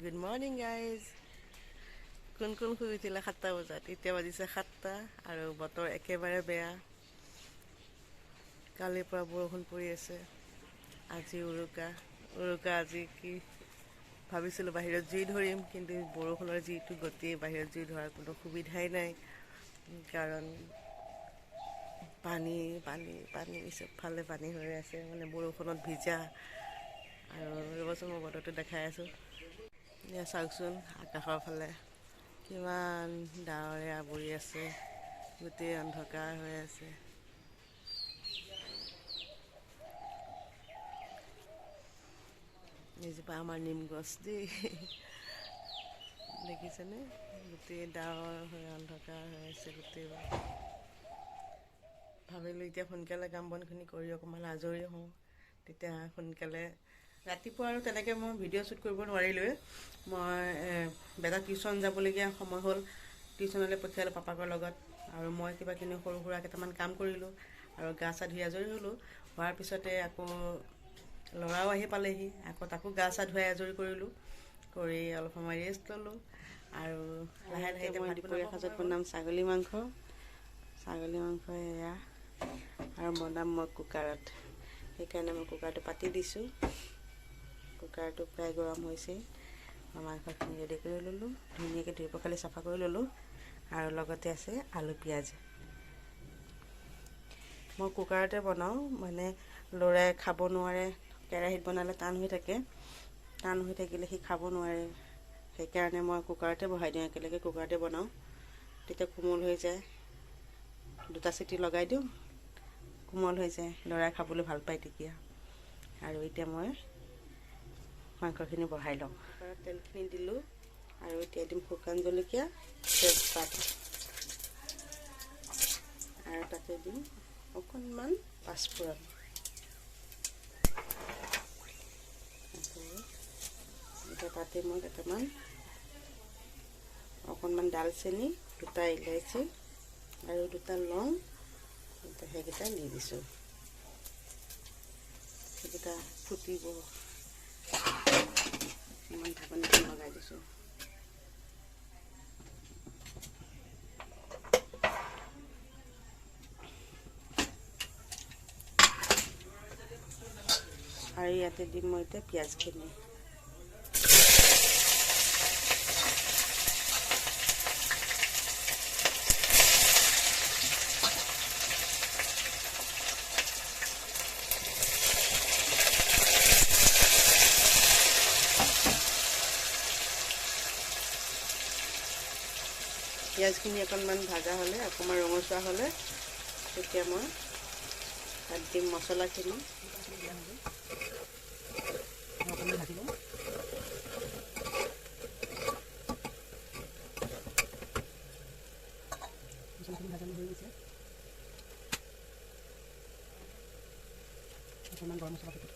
Good morning, guys. কোন শুই উঠিলে 7টা বজাত? এতিয়া বাজিছে 7টা আৰু বতৰ একেবাৰে বেয়া। কালিৰ পৰা বৰষুণ পৰি আছে। আজি উৰুকা আজি কি ভাবিছিলোঁ বাহিৰত জুই ধৰিম, কিন্তু বৰষুণৰ যিটো গতি, বাহিৰত জুই ধৰাৰ কোনো সুবিধাই নাই। কাৰণ পানী চবফালে পানী হৈ আছে, মানে বৰষুণত ভিজা। আৰু ৰ'বচোন মই বতৰটো দেখাই আছোঁ। এয়া চাওকচোন, আকাশৰ ফালে কিমান ডাৱৰে আৱৰি আছে, গোটেই অন্ধকাৰ হৈ আছে। এইজোপা আমাৰ নিম গছ দেই, দেখিছেনে? গোটেই ডাৱৰ হৈ অন্ধকাৰ হৈ আছে গোটেই। ভাবিলোঁ এতিয়া সোনকালে কাম বনখিনি কৰি অকণমান আজৰি হওঁ, তেতিয়া সোনকালে ৰাতিপুৱা আৰু তেনেকৈ মই ভিডিঅ' শ্বুট কৰিব নোৱাৰিলোৱে। মই বেটাক টিউশ্যন যাবলগীয়া সময় হ'ল, টিউশ্যনলৈ পঠিয়ালোঁ পাপাকৰ লগত, আৰু মই কিবাকিনি সৰু সুৰা কেইটামান কাম কৰিলোঁ আৰু গা চা ধুই আজৰি হ'লোঁ। হোৱাৰ পিছতে আকৌ ল'ৰাও আহি পালেহি, আকৌ তাকো গা চা ধুৱাই আজৰি কৰিলোঁ, কৰি অলপ সময় ৰেষ্ট ল'লোঁ। আৰু লাহে লাহে মই দুপৰীয়া সাজত বনাম ছাগলী মাংস এয়া, আৰু বনাম মই কুকাৰত। সেইকাৰণে মই কুকাৰটো পাতি দিছোঁ। কুকাৰটো প্ৰায় গৰম হৈছে। মই মাংসখিনি ৰেডি কৰি ল'লোঁ, ধুনীয়াকৈ ধুই পখালি চাফা কৰি ল'লোঁ, আৰু লগতে আছে আলু পিঁয়াজ। মই কুকাৰতে বনাওঁ, মানে ল'ৰাই খাব নোৱাৰে, কেৰাহীত বনালে টান হৈ থাকিলে সি খাব নোৱাৰে। সেইকাৰণে মই কুকাৰতে বহাই দিওঁ, একেলগে কুকাৰতে বনাওঁ, তেতিয়া কোমল হৈ যায়। 2টা চিটি লগাই দিওঁ, কোমল হৈ যায়, ল'ৰাই খাবলৈ ভাল পায় তেতিয়া। আৰু এতিয়া মই মাংসখিনি বহাই লওঁ। কুকাৰত তেলখিনি দিলোঁ, আৰু এতিয়া দিম শুকান জলকীয়া, তেজপাত, আৰু তাতে দিম অকণমান পাঁচফোৰণ। এতিয়া তাতে মই অকণমান ডালচেনি, 2টা ইলাইচি আৰু 2টা লং, সেইকেইটা দি দিছোঁ। সেইকেইটা ফুটিব, ইমান ঢাকনিখন লগাই দিছোঁ। আৰু ইয়াতে দিম মই এতিয়া পিঁয়াজখিনি। পিঁয়াজখিনি অকণমান ভাজা হ'লে, অকণমান ৰঙচুৱা হ'লে, তেতিয়া মই তাত দিম মছলাখিনি। অকণমান ভাজি লওঁ। মছলাখিনি ভাজানো হৈ গৈছে, অকণমান গৰম মছলা পাতি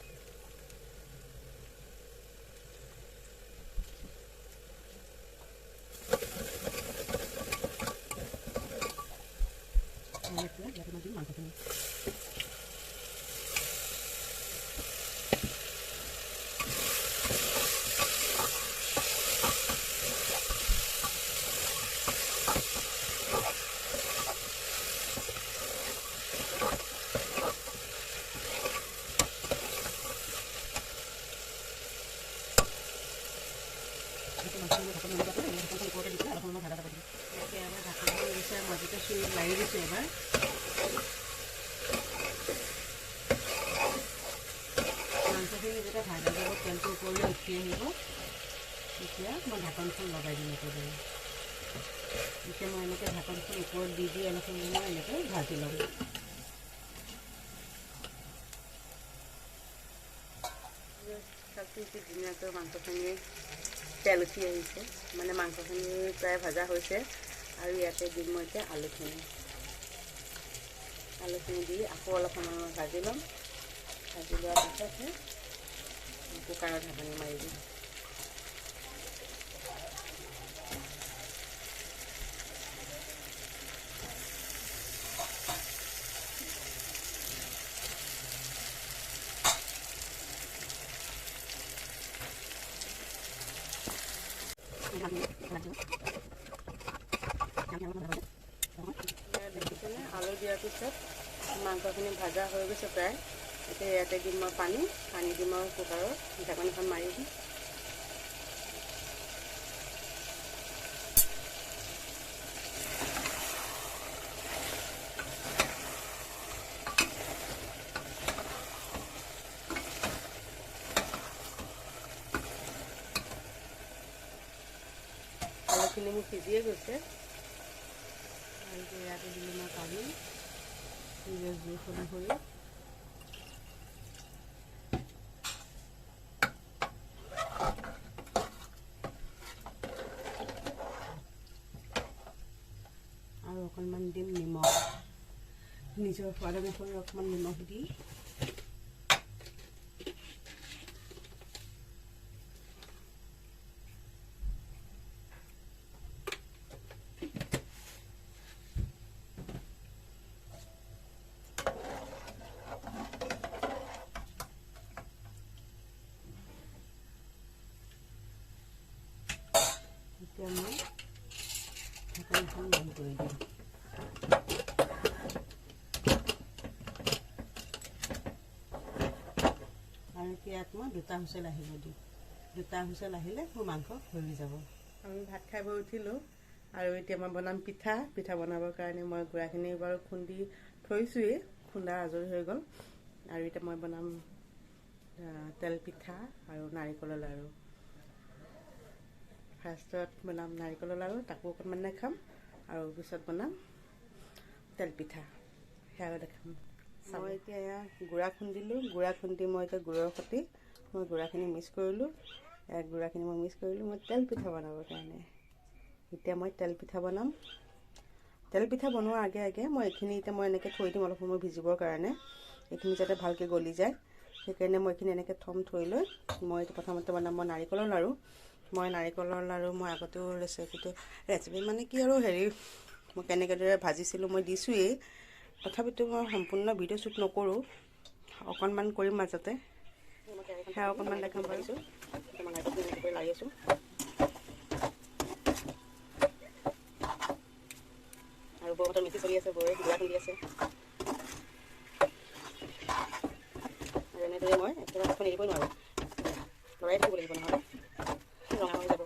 ইয়াতে মই দিম মাংসখিনি। মাজতে চুৰিত লাৰি দিছোঁ এবাৰ। মাংসখিনি যেতিয়া ভাজা যাব, তেলটো ওপৰলৈ উঠি আহিব, তেতিয়া মই ঢাকনখন লগাই দিম একেবাৰে। এতিয়া মই এনেকৈ ঢাকনখন ওপৰত দি অলপ সময় এনেকৈ ভাজি ল'ম। ধুনীয়াকৈ মাংসখিনি তেল উঠি আহিছে, মানে মাংসখিনি প্ৰায় ভাজা হৈছে। আৰু ইয়াতে দিম মই এতিয়া আলুখিনি দি আকৌ অলপ সময় ভাজি ল'ম। ভাজি লোৱাৰ পাছতহে কুকাৰৰ ঢাকনি মাৰি দিম। দেখিছেনে আলু দিয়াৰ পিছত মাংসখিনি ভাজা হৈ গৈছে প্ৰায়। এতিয়া ইয়াতে দিম মই পানী দিম আৰু কুকাৰত ঢাকনিখন মাৰি দিম। আলুখিনি মোৰ সিজিয়ে গৈছে। আৰু ইয়াতে দিলোঁ মই পানী নিজৰ জুইশ অনুসৰি। আৰু অকণমান দিম নিমখ, নিজৰ সোৱাদ অনুসৰি অকণমান নিমখ দি এতিয়া মই ঢাকনিখন বন্ধ কৰি দিম। আৰু এতিয়া ইয়াত মই 2টা হুইচেল আহিব দিম। 2টা হুইচেল আহিলে মোৰ মাংস হৈ যাব। আমি ভাত খাই বৈ উঠিলোঁ আৰু এতিয়া মই বনাম পিঠা বনাবৰ কাৰণে মই গুড়াখিনি বাৰু খুন্দি থৈছোঁৱেই, খুন্দা আজৰি হৈ গ'ল। আৰু এতিয়া মই বনাম তেল পিঠা আৰু নাৰিকলৰ লাৰু। ফাৰ্ষ্টত বনাম নাৰিকলৰ লাৰু, তাকো অকণমান দেখাম, আৰু পিছত বনাম তেল পিঠা, সেয়াও দেখাম। মই এতিয়া এয়া গুড়া খুন্দিলোঁ। গুড়া খুন্দি মই এতিয়া গুড়ৰ সৈতে মই গুড়াখিনি মিক্স কৰিলোঁ। গুড়াখিনি মই মিক্স কৰিলোঁ মই তেল পিঠা বনাবৰ কাৰণে। এতিয়া মই তেল পিঠা বনাম। তেল পিঠা বনোৱাৰ আগে আগে মই এইখিনি এতিয়া মই এনেকৈ থৈ দিম অলপ সময় ভিজিবৰ কাৰণে, এইখিনি যাতে ভালকৈ গলি যায়। সেইকাৰণে মই এইখিনি এনেকৈ থৈ লৈ মই প্ৰথমতে বনাম মই নাৰিকলৰ লাৰু। মই নাৰিকলৰ লাৰু মই আগতেও ৰেচিপি মানে কি আৰু মই কেনেকৈ ভাজিছিলোঁ মই দিছোঁৱেই, তথাপিতো মই সম্পূৰ্ণ ভিডিঅ' শ্বুট নকৰোঁ, অকণমান কৰিম মাজতে, সেয়া অকণমান দেখাম পাৰিছোঁ। মই নাৰিকলখিনি লাৰি আছোঁ। আৰু বৌহঁতৰ মিক্সি চলি আছে, বৌয়ে গুড়া খুন্দি আছে। আৰু এনেদৰে মই একেবাৰে হাতখন এৰিবই নোৱাৰোঁ, লৰাই থাকিব লাগিব, নহ'লে ৰঙা হৈ যাব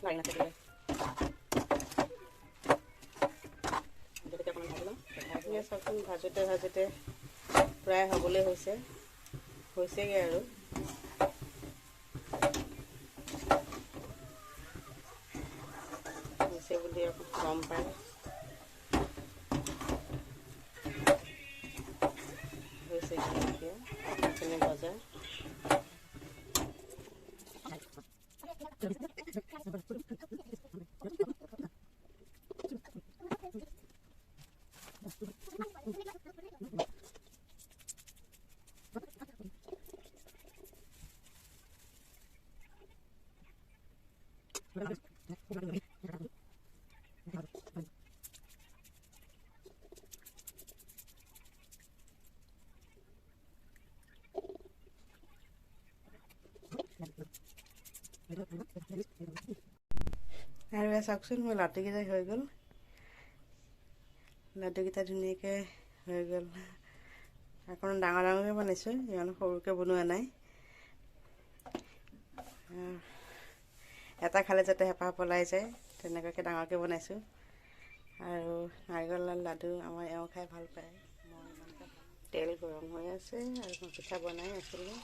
লাৰি নাথাকিলে। চাওকচোন ভাজোতে ভাজোতে প্ৰায় হ'বলৈ হৈছেগৈ আৰু। হৈছে বুলি গম পায়। হৈছেগৈ এতিয়া এইখিনি ভজা। আৰু চাওকচোন মোৰ লাডুকেইটা হৈ গ'ল, লাডুকেইটা ধুনীয়াকৈ হৈ গ'ল। অকণমান ডাঙৰ ডাঙৰকৈ বনাইছোঁ, ইমান সৰুকৈ বনোৱা নাই। এটা খালে যাতে হেঁপাহ পলাই যায় তেনেকুৱাকৈ ডাঙৰকৈ বনাইছোঁ। আৰু নাৰিকলৰ লাডু আমাৰ এওঁ খাই ভাল পায়। তেল গৰম হৈ আছে আৰু মই পিঠা বনাই আছিলোঁ।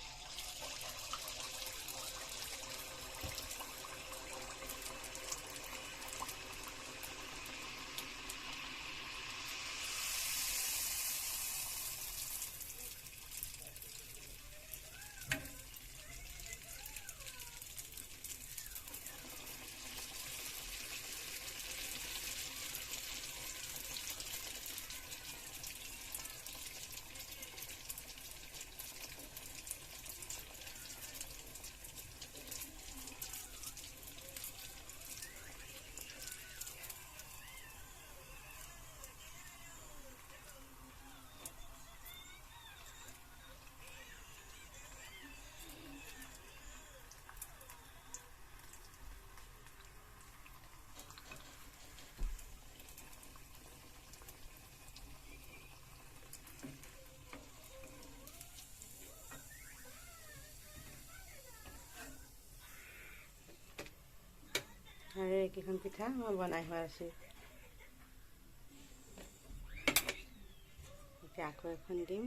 বাকীখন পিঠা মই বনাই হৈ আছোঁ। এতিয়া আকৌ এখন দিম।